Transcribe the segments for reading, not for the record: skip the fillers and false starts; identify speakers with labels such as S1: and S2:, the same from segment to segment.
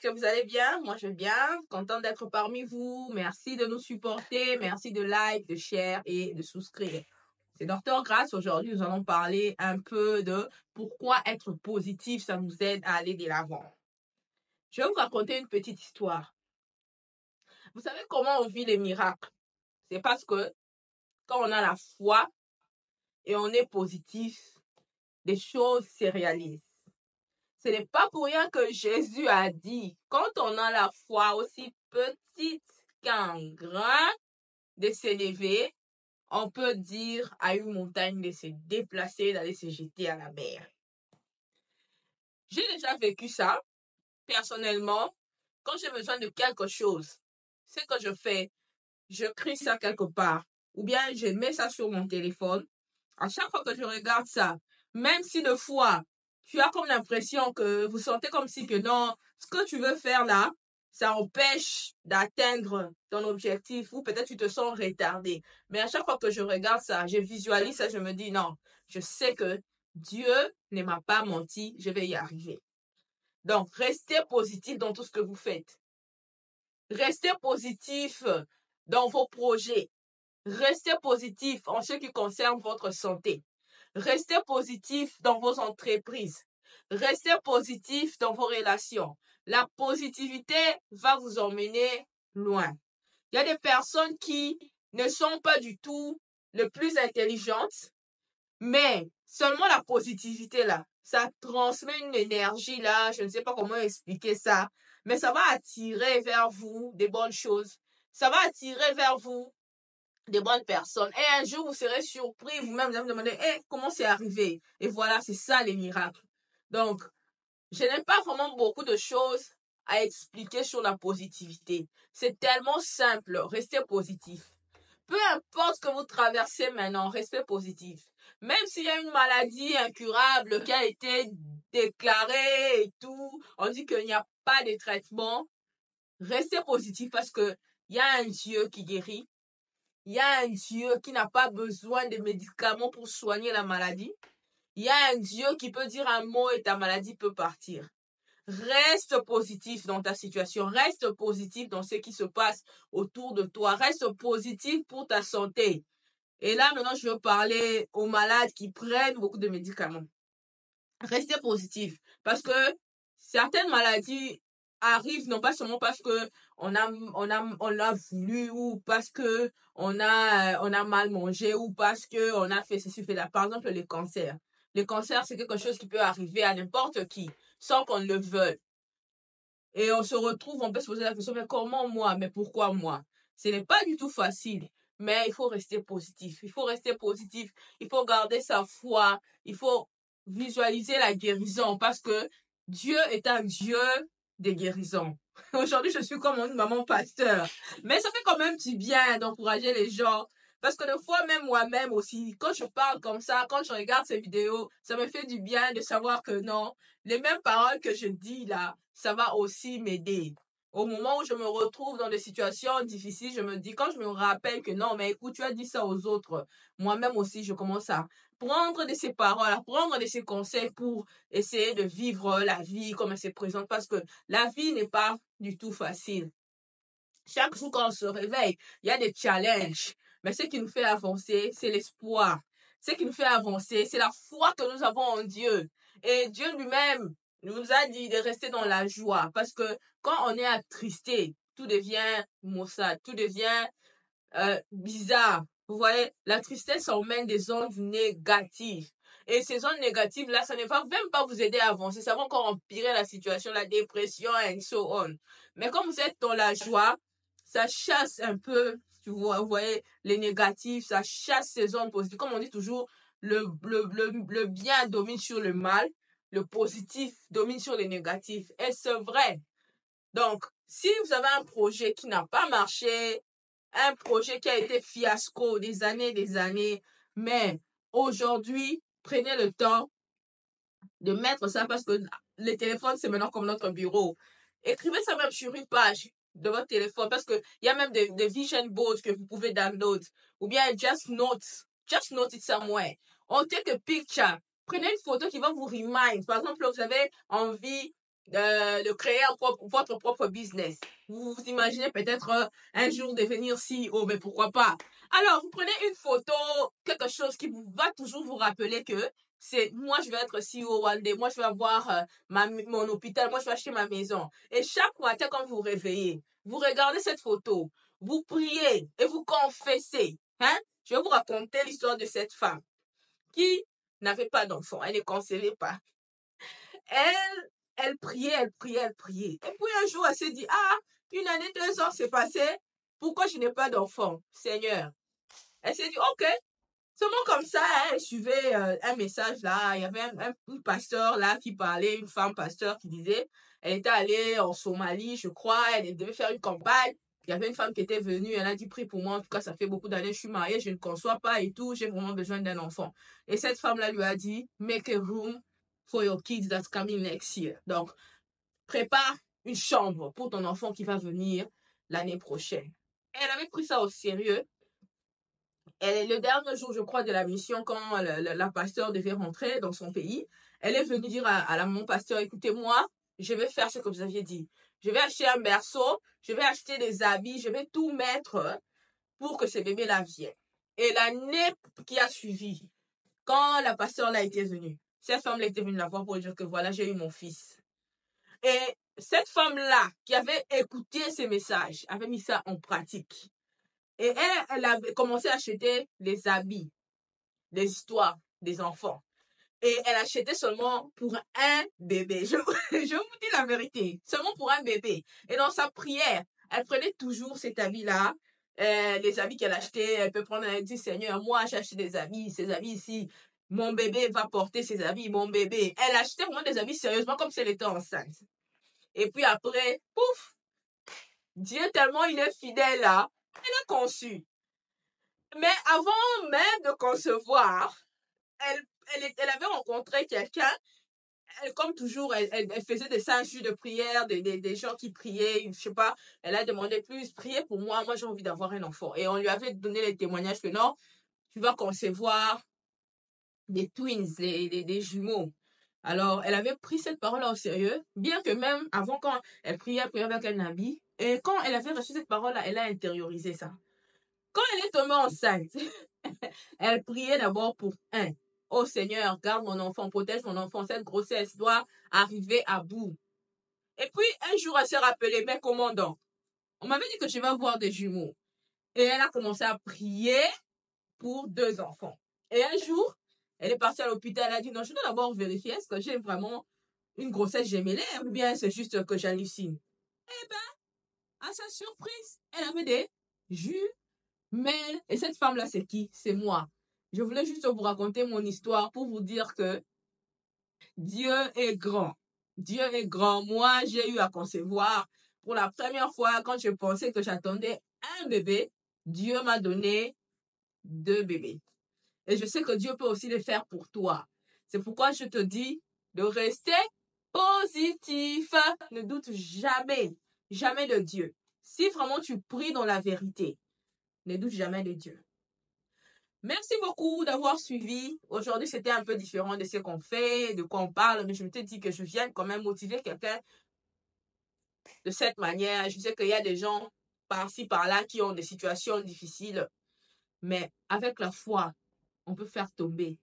S1: que vous allez bien. Moi, je vais bien. Content d'être parmi vous. Merci de nous supporter. Merci de like, de share et de souscrire. C'est Docteur Grâce. Aujourd'hui, nous allons parler un peu de pourquoi être positif, ça nous aide à aller de l'avant. Je vais vous raconter une petite histoire. Vous savez comment on vit les miracles? C'est parce que quand on a la foi et on est positif, des choses se réalisent. Ce n'est pas pour rien que Jésus a dit, quand on a la foi aussi petite qu'un grain de s'élever, on peut dire à une montagne de se déplacer, d'aller se jeter à la mer. J'ai déjà vécu ça, personnellement, quand j'ai besoin de quelque chose. Ce que je fais, je crie ça quelque part, ou bien je mets ça sur mon téléphone. À chaque fois que je regarde ça, même si de fois, tu as comme l'impression que vous sentez comme si que non, ce que tu veux faire là, ça empêche d'atteindre ton objectif ou peut-être tu te sens retardé. Mais à chaque fois que je regarde ça, je visualise ça, je me dis non, je sais que Dieu ne m'a pas menti, je vais y arriver. Donc, restez positif dans tout ce que vous faites. Restez positif dans vos projets. Restez positif en ce qui concerne votre santé. Restez positif dans vos entreprises. Restez positif dans vos relations. La positivité va vous emmener loin. Il y a des personnes qui ne sont pas du tout les plus intelligentes, mais seulement la positivité là, ça transmet une énergie là, je ne sais pas comment expliquer ça, mais ça va attirer vers vous des bonnes choses. Ça va attirer vers vous des bonnes personnes. Et un jour, vous serez surpris, vous-même, vous allez vous demander, comment c'est arrivé? Et voilà, c'est ça les miracles. Donc, je n'ai pas vraiment beaucoup de choses à expliquer sur la positivité. C'est tellement simple, restez positif. Peu importe ce que vous traversez maintenant, restez positif. Même s'il y a une maladie incurable qui a été déclarée et tout, on dit qu'il n'y a pas de traitement, restez positif parce que il y a un Dieu qui guérit. Il y a un Dieu qui n'a pas besoin de médicaments pour soigner la maladie. Il y a un Dieu qui peut dire un mot et ta maladie peut partir. Reste positif dans ta situation. Reste positif dans ce qui se passe autour de toi. Reste positif pour ta santé. Et là, maintenant, je veux parler aux malades qui prennent beaucoup de médicaments. Restez positif parce que certaines maladies arrivent non pas seulement parce que on a voulu ou parce que on a mal mangé ou parce que on a fait ceci, fait là. Par exemple, les cancers. Les cancers, c'est quelque chose qui peut arriver à n'importe qui sans qu'on le veuille. Et on se retrouve, on peut se poser la question, mais comment moi? Mais pourquoi moi? Ce n'est pas du tout facile, mais il faut rester positif. Il faut rester positif. Il faut garder sa foi. Il faut visualiser la guérison parce que Dieu est un Dieu de guérison. Aujourd'hui, je suis comme une maman pasteur. Mais ça fait quand même du bien d'encourager les gens. Parce que des fois, même moi-même aussi, quand je parle comme ça, quand je regarde ces vidéos, ça me fait du bien de savoir que non, les mêmes paroles que je dis là, ça va aussi m'aider. Au moment où je me retrouve dans des situations difficiles, je me dis, quand je me rappelle que non, mais écoute, tu as dit ça aux autres, moi-même aussi, je commence à prendre de ces paroles, à prendre de ces conseils pour essayer de vivre la vie comme elle se présente, parce que la vie n'est pas du tout facile. Chaque jour quand on se réveille, il y a des challenges, mais ce qui nous fait avancer, c'est l'espoir. Ce qui nous fait avancer, c'est la foi que nous avons en Dieu. Et Dieu lui-même nous a dit de rester dans la joie, parce que quand on est attristé, tout devient maussade, tout devient bizarre. Vous voyez, la tristesse emmène des ondes négatives. Et ces ondes négatives-là, ça ne va même pas vous aider à avancer. Ça va encore empirer la situation, la dépression, and so on. Mais comme vous êtes dans la joie, ça chasse un peu, vous voyez, les négatifs, ça chasse ces ondes positives. Comme on dit toujours, le bien domine sur le mal, le positif domine sur les négatifs. Et c'est vrai. Donc, si vous avez un projet qui n'a pas marché, un projet qui a été fiasco des années, mais aujourd'hui, prenez le temps de mettre ça parce que les téléphones, c'est maintenant comme notre bureau. Écrivez ça même sur une page de votre téléphone parce que il y a même des vision boards que vous pouvez download ou bien just note it somewhere. On take a picture. Prenez une photo qui va vous remind. Par exemple, vous avez envie de créer votre propre business. Vous vous imaginez peut-être un jour devenir CEO, mais pourquoi pas? Alors, vous prenez une photo, quelque chose qui vous va toujours vous rappeler que c'est moi, je vais être CEO one day, moi, je vais avoir mon hôpital, moi, je vais acheter ma maison. Et chaque matin, quand vous vous réveillez, vous regardez cette photo, vous priez et vous confessez. Hein? Je vais vous raconter l'histoire de cette femme qui n'avait pas d'enfant, elle ne concevait pas. Elle priait, elle priait, elle priait. Et puis un jour, elle s'est dit, ah, une année, 2 ans s'est passé, pourquoi je n'ai pas d'enfant, Seigneur? Elle s'est dit, ok, seulement comme ça, elle suivait un message là, il y avait un pasteur là qui parlait, une femme pasteur qui disait, elle était allée en Somalie, je crois, elle devait faire une campagne. Il y avait une femme qui était venue, elle a dit, prie pour moi, en tout cas, ça fait beaucoup d'années, je suis mariée, je ne conçois pas et tout, j'ai vraiment besoin d'un enfant. Et cette femme-là lui a dit, make a room for your kids that's coming next year. Donc, prépare une chambre pour ton enfant qui va venir l'année prochaine. Elle avait pris ça au sérieux. Et le dernier jour, je crois, de la mission, quand la pasteur devait rentrer dans son pays, elle est venue dire à mon pasteur, écoutez-moi, je vais faire ce que vous aviez dit. Je vais acheter un berceau, je vais acheter des habits, je vais tout mettre pour que ce bébé-là vienne. Et l'année qui a suivi, quand la pasteur là était venue, cette femme-là était venue la voir pour dire que voilà, j'ai eu mon fils. Et cette femme-là, qui avait écouté ces messages, avait mis ça en pratique. Et elle avait commencé à acheter les habits, les histoires des enfants. Et elle achetait seulement pour un bébé. Je vous dis la vérité. Seulement pour un bébé. Et dans sa prière, elle prenait toujours cet habit-là. Les habits qu'elle achetait, elle peut prendre, elle dit, Seigneur, moi, j'ai acheté des habits, ces habits ici. Mon bébé va porter ces habits, mon bébé. Elle achetait vraiment des habits sérieusement comme si elle était enceinte. Et puis après, pouf, Dieu tellement il est fidèle là, elle a conçu. Mais avant même de concevoir, elle avait rencontré quelqu'un. Comme toujours, elle faisait des 5 jours de prière, des gens qui priaient, je sais pas, elle a demandé plus, priez pour moi, moi j'ai envie d'avoir un enfant. Et on lui avait donné les témoignages que non, tu vas concevoir des twins, des jumeaux. Alors, elle avait pris cette parole au sérieux, bien que même avant, quand elle priait avec un habit, et quand elle avait reçu cette parole-là, elle a intériorisé ça. Quand elle est tombée enceinte, elle priait d'abord pour un. Oh Seigneur, garde mon enfant, protège mon enfant, cette grossesse doit arriver à bout. Et puis, un jour, elle s'est rappelée, mais comment donc? On m'avait dit que je vais avoir des jumeaux. Et elle a commencé à prier pour 2 enfants. Et un jour, elle est partie à l'hôpital, elle a dit, non, je dois d'abord vérifier, est-ce que j'ai vraiment une grossesse gémellaire ou bien c'est juste que j'hallucine? Eh ben, à sa surprise, elle avait des jumelles. Et cette femme-là, c'est qui? C'est moi. Je voulais juste vous raconter mon histoire pour vous dire que Dieu est grand. Dieu est grand. Moi, j'ai eu à concevoir pour la première fois quand je pensais que j'attendais un bébé. Dieu m'a donné 2 bébés. Et je sais que Dieu peut aussi le faire pour toi. C'est pourquoi je te dis de rester positif. Ne doute jamais, jamais de Dieu. Si vraiment tu pries dans la vérité, ne doute jamais de Dieu. Merci beaucoup d'avoir suivi. Aujourd'hui, c'était un peu différent de ce qu'on fait, de quoi on parle, mais je me suis dit que je viens quand même motiver quelqu'un de cette manière. Je sais qu'il y a des gens par-ci, par-là qui ont des situations difficiles, mais avec la foi, on peut faire tomber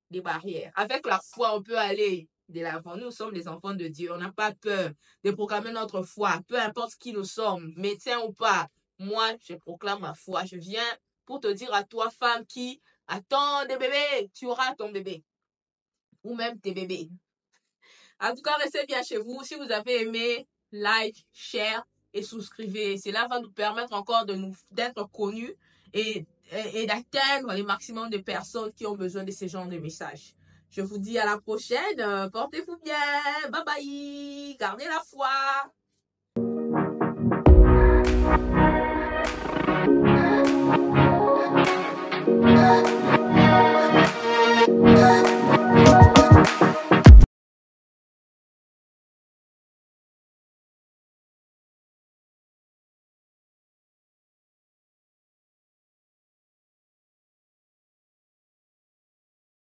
S1: des barrières. Avec la foi, on peut aller de l'avant. Nous sommes les enfants de Dieu. On n'a pas peur de proclamer notre foi, peu importe qui nous sommes, médecin ou pas. Moi, je proclame ma foi. Je viens pour te dire à toi, femme qui attend des bébés, tu auras ton bébé. Ou même tes bébés. En tout cas, restez bien chez vous. Si vous avez aimé, like, share et souscrivez. Cela va nous permettre encore d'être connus et d'atteindre le maximum de personnes qui ont besoin de ce genre de messages. Je vous dis à la prochaine. Portez-vous bien. Bye bye. Gardez la foi.